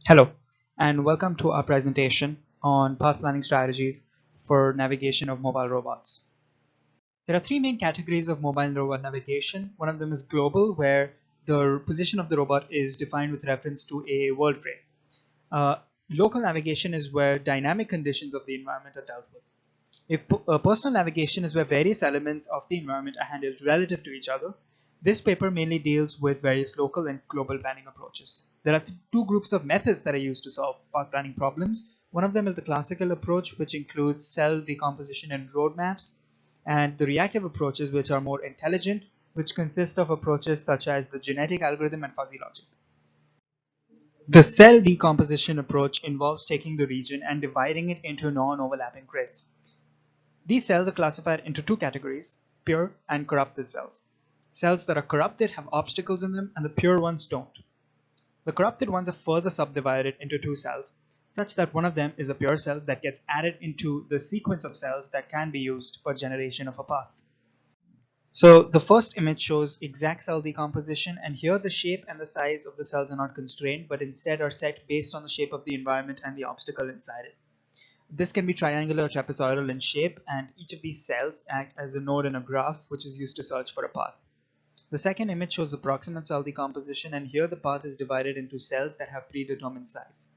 Hello, and welcome to our presentation on path planning strategies for navigation of mobile robots. There are three main categories of mobile robot navigation. One of them is global, where the position of the robot is defined with reference to a world frame. Local navigation is where dynamic conditions of the environment are dealt with. If personal navigation is where various elements of the environment are handled relative to each other. This paper mainly deals with various local and global planning approaches. There are two groups of methods that are used to solve path planning problems. One of them is the classical approach, which includes cell decomposition and roadmaps, and the reactive approaches, which are more intelligent, which consist of approaches such as the genetic algorithm and fuzzy logic. The cell decomposition approach involves taking the region and dividing it into non-overlapping grids. These cells are classified into two categories: pure and corrupted cells. Cells that are corrupted have obstacles in them and the pure ones don't. The corrupted ones are further subdivided into two cells, such that one of them is a pure cell that gets added into the sequence of cells that can be used for generation of a path. So the first image shows exact cell decomposition, and here the shape and the size of the cells are not constrained, but instead are set based on the shape of the environment and the obstacle inside it. This can be triangular or trapezoidal in shape, and each of these cells act as a node in a graph, which is used to search for a path. The second image shows the proximate cell decomposition, and here the path is divided into cells that have predetermined size.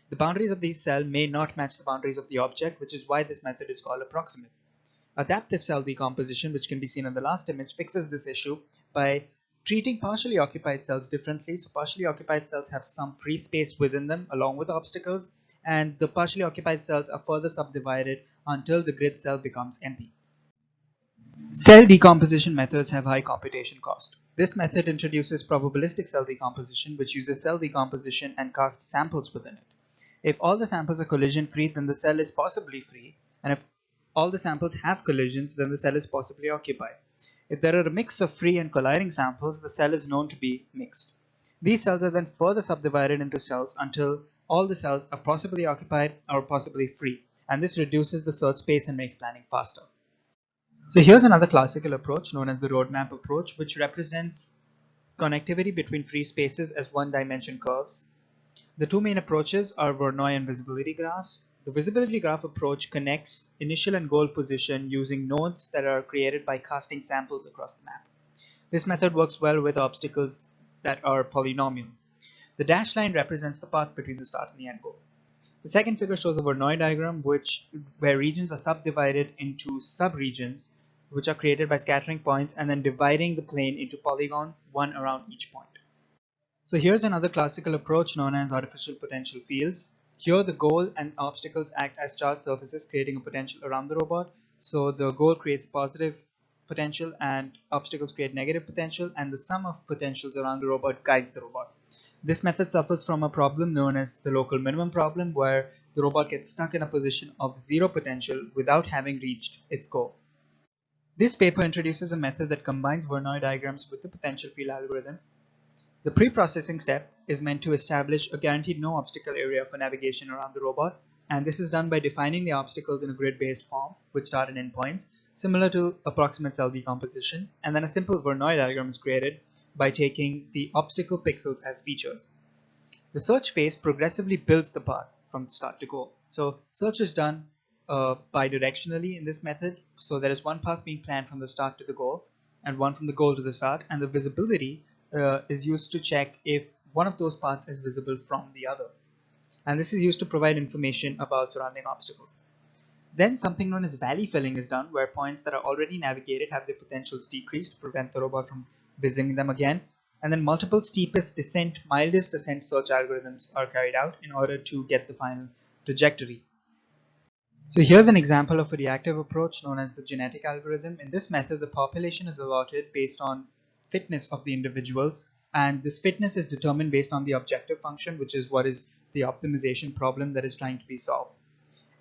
The boundaries of these cells may not match the boundaries of the object, which is why this method is called approximate. Adaptive cell decomposition, which can be seen in the last image, fixes this issue by treating partially occupied cells differently. So partially occupied cells have some free space within them along with obstacles, and the partially occupied cells are further subdivided until the grid cell becomes empty. Cell decomposition methods have high computation cost. This method introduces probabilistic cell decomposition, which uses cell decomposition and casts samples within it. If all the samples are collision free, then the cell is possibly free, and if all the samples have collisions, then the cell is possibly occupied. If there are a mix of free and colliding samples, the cell is known to be mixed. These cells are then further subdivided into cells until all the cells are possibly occupied or possibly free, and this reduces the search space and makes planning faster. So here's another classical approach known as the roadmap approach, which represents connectivity between free spaces as one-dimension curves. The two main approaches are Voronoi and visibility graphs. The visibility graph approach connects initial and goal position using nodes that are created by casting samples across the map. This method works well with obstacles that are polynomial. The dashed line represents the path between the start and the end goal. The second figure shows a Voronoi diagram where regions are subdivided into subregions, which are created by scattering points and then dividing the plane into polygons, one around each point. So here's another classical approach known as artificial potential fields. Here the goal and obstacles act as charged surfaces, creating a potential around the robot. So the goal creates positive potential and obstacles create negative potential, and the sum of potentials around the robot guides the robot. This method suffers from a problem known as the local minimum problem, where the robot gets stuck in a position of zero potential without having reached its goal. This paper introduces a method that combines Voronoi diagrams with the potential field algorithm. The pre-processing step is meant to establish a guaranteed no obstacle area for navigation around the robot, and this is done by defining the obstacles in a grid-based form with start and end points, similar to approximate cell decomposition, and then a simple Voronoi diagram is created by taking the obstacle pixels as features. The search phase progressively builds the path from start to goal. So search is done bidirectionally in this method. So there is one path being planned from the start to the goal and one from the goal to the start, and the visibility is used to check if one of those paths is visible from the other. And this is used to provide information about surrounding obstacles. Then something known as valley filling is done, where points that are already navigated have their potentials decreased to prevent the robot from visiting them again. And then multiple steepest descent, mildest descent search algorithms are carried out in order to get the final trajectory. So here's an example of a reactive approach known as the genetic algorithm. In this method, the population is allotted based on fitness of the individuals, and this fitness is determined based on the objective function, which is what is the optimization problem that is trying to be solved.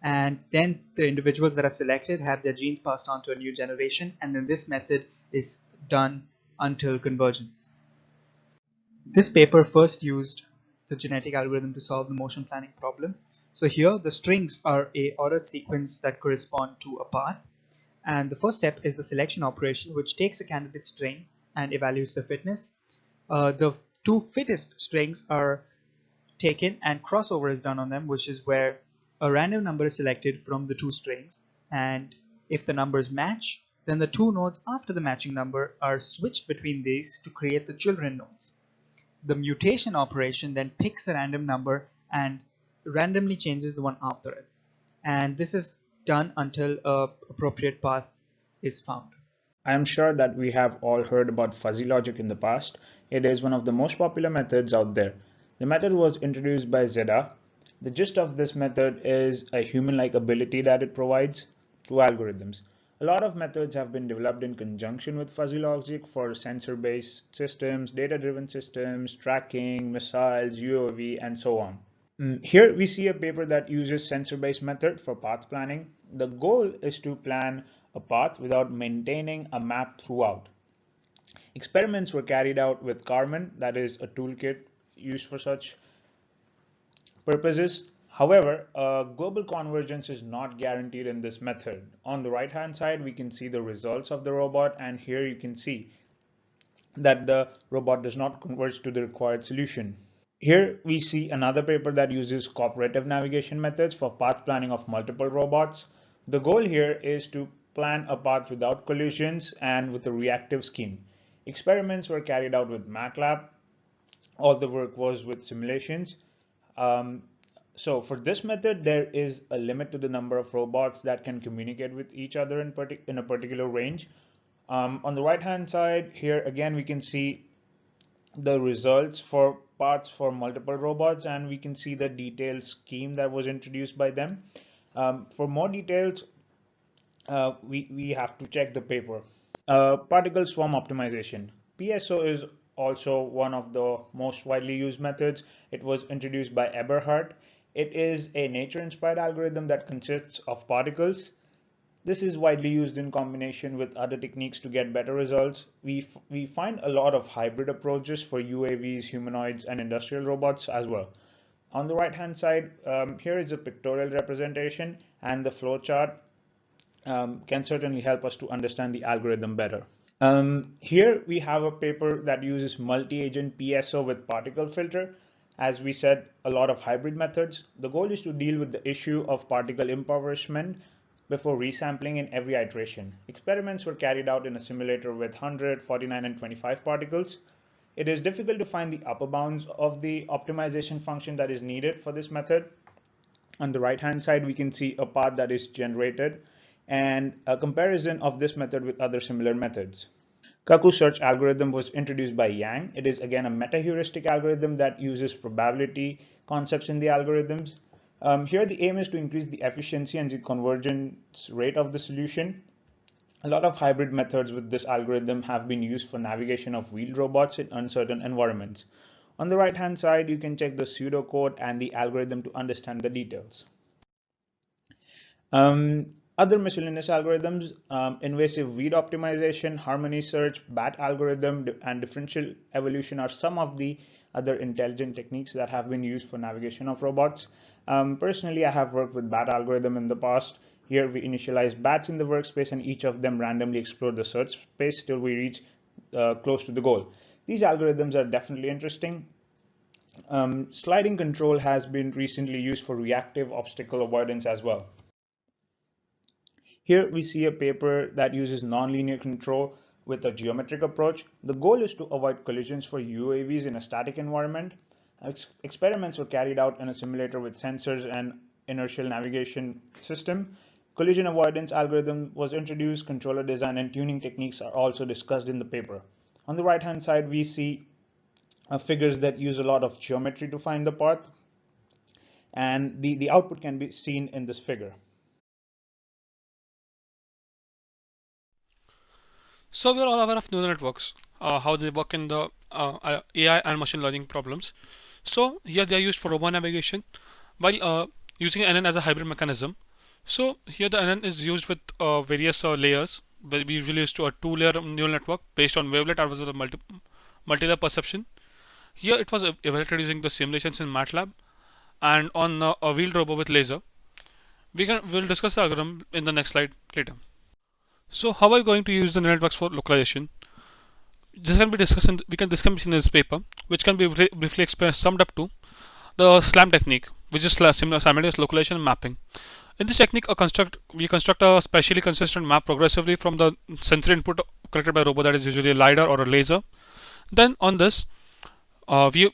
And then the individuals that are selected have their genes passed on to a new generation, and then this method is done until convergence. This paper first used the genetic algorithm to solve the motion planning problem. So here the strings are a ordered sequence that correspond to a path, and the first step is the selection operation, which takes a candidate string and evaluates the fitness. The two fittest strings are taken and crossover is done on them, which is where a random number is selected from the two strings, and if the numbers match, then the two nodes after the matching number are switched between these to create the children nodes. The mutation operation then picks a random number and randomly changes the one after it. And this is done until an appropriate path is found. I am sure that we have all heard about fuzzy logic in the past. It is one of the most popular methods out there. The method was introduced by Zeta. The gist of this method is a human-like ability that it provides to algorithms. A lot of methods have been developed in conjunction with fuzzy logic for sensor-based systems, data-driven systems, tracking, missiles, UAV, and so on. Here we see a paper that uses sensor-based method for path planning. The goal is to plan a path without maintaining a map throughout. Experiments were carried out with Karman, that is a toolkit used for such purposes. However, global convergence is not guaranteed in this method. On the right hand side, we can see the results of the robot, and here you can see that the robot does not converge to the required solution. Here we see another paper that uses cooperative navigation methods for path planning of multiple robots. The goal here is to plan a path without collisions and with a reactive scheme. Experiments were carried out with MATLAB. All the work was with simulations. So for this method, there is a limit to the number of robots that can communicate with each other in a particular range. On the right hand side here again we can see the results for paths for multiple robots, and we can see the detailed scheme that was introduced by them. For more details, we have to check the paper. Particle swarm optimization. PSO is also one of the most widely used methods. It was introduced by Eberhard. It is a nature-inspired algorithm that consists of particles. This is widely used in combination with other techniques to get better results. We find a lot of hybrid approaches for UAVs, humanoids, and industrial robots as well. On the right hand side, here is a pictorial representation, and the flowchart can certainly help us to understand the algorithm better. Here we have a paper that uses multi-agent PSO with particle filter. As we said, a lot of hybrid methods. The goal is to deal with the issue of particle impoverishment before resampling in every iteration. Experiments were carried out in a simulator with 100, 49, and 25 particles. It is difficult to find the upper bounds of the optimization function that is needed for this method. On the right hand side, we can see a path that is generated and a comparison of this method with other similar methods. Cuckoo search algorithm was introduced by Yang. It is again a meta-heuristic algorithm that uses probability concepts in the algorithms. Here the aim is to increase the efficiency and the convergence rate of the solution. A lot of hybrid methods with this algorithm have been used for navigation of wheeled robots in uncertain environments. On the right hand side, you can check the pseudocode and the algorithm to understand the details. Other miscellaneous algorithms, invasive weed optimization, harmony search, BAT algorithm, and differential evolution are some of the other intelligent techniques that have been used for navigation of robots. Personally, I have worked with BAT algorithm in the past. Here we initialize bats in the workspace, and each of them randomly explore the search space till we reach close to the goal. These algorithms are definitely interesting. Sliding control has been recently used for reactive obstacle avoidance as well. Here we see a paper that uses nonlinear control with a geometric approach. The goal is to avoid collisions for UAVs in a static environment. Experiments were carried out in a simulator with sensors and inertial navigation system. Collision avoidance algorithm was introduced. Controller design and tuning techniques are also discussed in the paper. On the right hand side, we see figures that use a lot of geometry to find the path, and the output can be seen in this figure. So we're all aware of neural networks, how they work in the AI and machine learning problems. So here they are used for robot navigation while using NN as a hybrid mechanism. So here the NN is used with various layers. We usually use to a two-layer neural network based on wavelet as well as multi-layer perception. Here it was evaluated using the simulations in MATLAB and on a wheeled robot with laser. We'll discuss the algorithm in the next slide later. So how are we going to use the neural networks for localization? This can be discussed. This can be seen in this paper, which can be briefly explained, summed up to. the SLAM technique, which is simultaneous localization mapping. In this technique, we construct a spatially consistent map progressively from the sensory input collected by a robot, that is usually a lidar or a laser. Then on this, we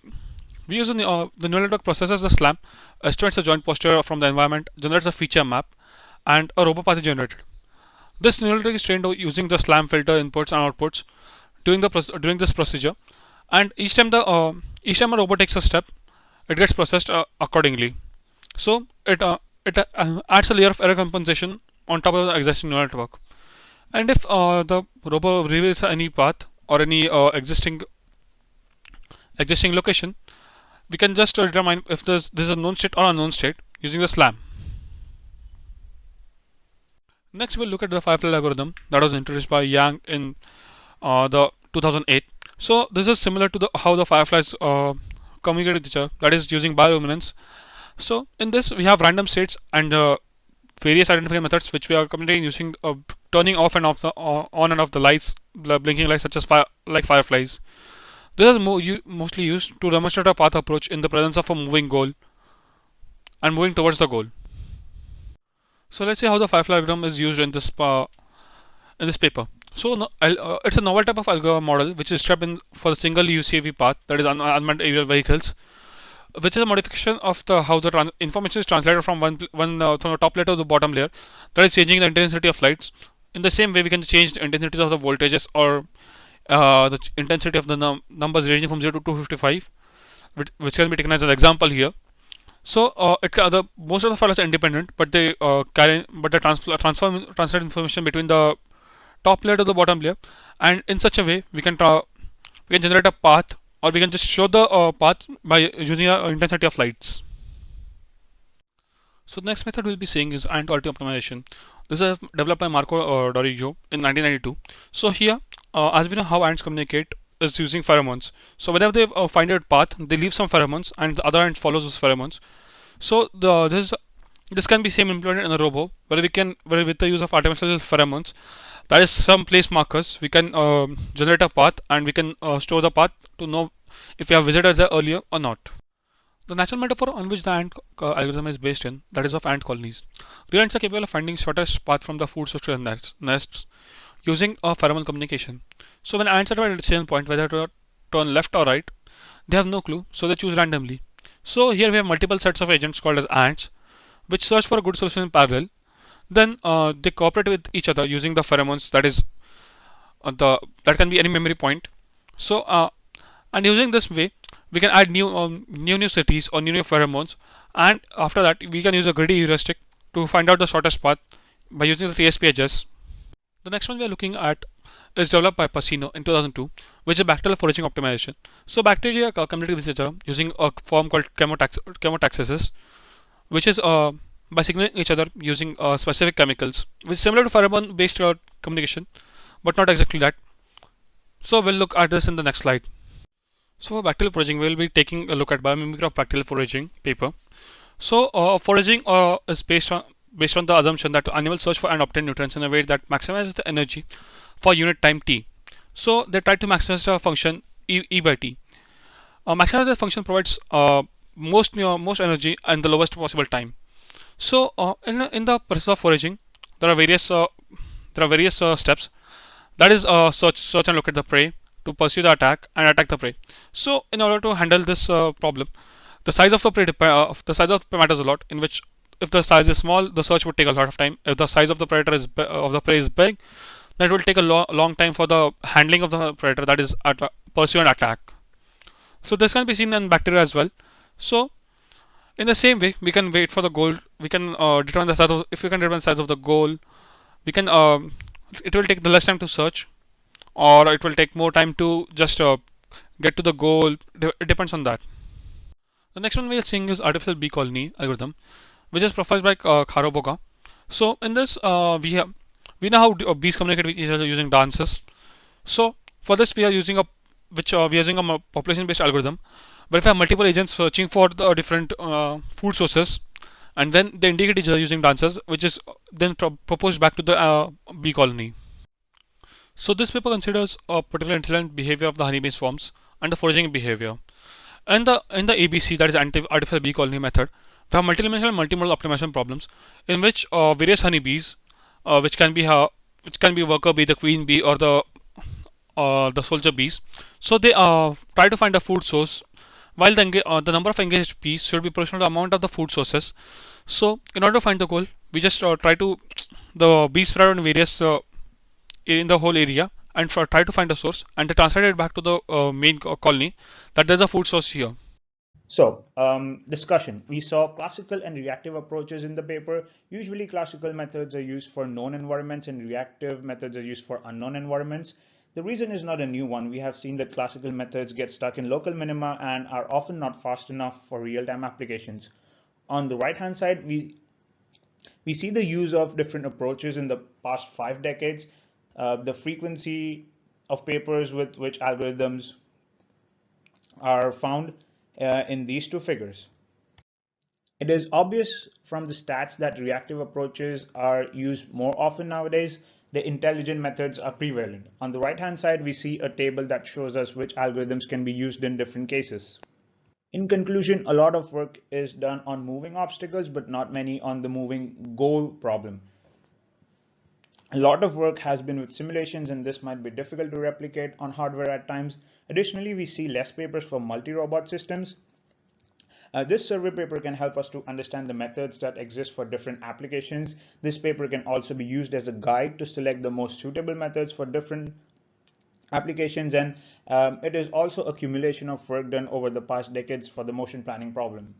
use the neural network processes the SLAM, estimates the joint posture from the environment, generates a feature map, and a robot path is generated. This neural network is trained using the SLAM filter inputs and outputs during this procedure, and each time a robot takes a step, it gets processed accordingly. So it adds a layer of error compensation on top of the existing neural network. And if the robot reveals any path or any existing location, we can just determine if this is a known state or unknown state using the SLAM. Next, we'll look at the Firefly algorithm that was introduced by Yang in the 2008. So this is similar to how the fireflies communicate with each other, that is using bioluminescence. So in this, we have random states and various identification methods which we are communicating using turning off and off the on and off the lights, the blinking lights, such as like fireflies. This is mostly used to demonstrate a path approach in the presence of a moving goal and moving towards the goal. So let's see how the Firefly algorithm is used in this paper. So it's a novel type of algorithm model which is described for the single UCAV path, that is unmanned aerial vehicles, which is a modification of how the information is translated from from the top layer to the bottom layer, that is changing the intensity of lights. In the same way, we can change the intensity of the voltages or the intensity of the numbers ranging from 0 to 255, which can be taken as an example here. So most of the files are independent, but they translate information between the top layer to the bottom layer, and in such a way we can generate a path, or we can just show the path by using intensity of lights. So the next method we'll be seeing is ant quality optimization. This is developed by Marco Dorigo in 1992. So here, as we know how ants communicate is using pheromones. So whenever they find a path, they leave some pheromones, and the other ant follows those pheromones. So this can be same implemented in a robot, where with the use of artificial pheromones, that is some place markers, we can generate a path, and we can store the path to know if we have visited there earlier or not. The natural metaphor on which the ant algorithm is based in, that is of ant colonies. Real ants are capable of finding shortest path from the food source to their nests using a pheromone communication. So when ants are at a decision point whether to turn left or right, they have no clue, so they choose randomly. So here we have multiple sets of agents called as ants, which search for a good solution in parallel. Then they cooperate with each other using the pheromones, that is that can be any memory point. So and using this way, we can add new cities or new pheromones, and after that we can use a greedy heuristic to find out the shortest path by using the TSP-HS. The next one we are looking at is developed by Pacino in 2002, which is bacterial foraging optimization. So bacteria communicate with each other using a form called chemotaxis, which is by signaling each other using specific chemicals, which is similar to pheromone based communication, but not exactly that. So we'll look at this in the next slide. So for bacterial foraging, we'll be taking a look at biomimicry of bacterial foraging paper. So foraging is based on the assumption that animals search for and obtain nutrients in a way that maximizes the energy for unit time t. So they try to maximize the function e by t. Maximize the function provides most energy and the lowest possible time. So in the process of foraging, there are various steps. That is search and locate the prey, to pursue the attack and attack the prey. So in order to handle this problem, the size of the prey matters a lot. In which, if the size is small, the search would take a lot of time. If the size of the prey is big, then it will take a long time for the handling of the predator, that is pursue and attack. So this can be seen in bacteria as well. So in the same way, we can wait for the goal. We can determine the size of, if we can determine the size of the goal, we can it will take the less time to search, or it will take more time to just get to the goal. It depends on that. The next one we are seeing is artificial bee colony algorithm, which is proposed by Kharoboga. So in this, we know how bees communicate with each other using dances. So for this, we are using a population-based algorithm, where if we have multiple agents searching for the different food sources, and then they indicate each other using dances, which is then proposed back to the bee colony. So this paper considers a particular intelligent behavior of the honeybee swarms and the foraging behavior. In the ABC, that is artificial bee colony method, we have multidimensional multimodal optimization problems in which various honeybees, which can be worker bee, the queen bee, or the soldier bees. So they try to find a food source, while the number of engaged bees should be proportional to the amount of the food sources. So in order to find the goal, we just try to the bees spread on various in the whole area and try to find a source, and they translate it back to the main colony that there's a food source here. So, discussion. We saw classical and reactive approaches in the paper. Usually, classical methods are used for known environments and reactive methods are used for unknown environments. The reason is not a new one. We have seen that classical methods get stuck in local minima and are often not fast enough for real-time applications. On the right-hand side, we see the use of different approaches in the past 5 decades. The frequency of papers with which algorithms are found in these two figures. It is obvious from the stats that reactive approaches are used more often nowadays. The intelligent methods are prevalent. On the right-hand side, we see a table that shows us which algorithms can be used in different cases. In conclusion, a lot of work is done on moving obstacles, but not many on the moving goal problem. A lot of work has been with simulations, and this might be difficult to replicate on hardware at times. Additionally, we see less papers for multi-robot systems. This survey paper can help us to understand the methods that exist for different applications. This paper can also be used as a guide to select the most suitable methods for different applications, and it is also accumulation of work done over the past decades for the motion planning problem.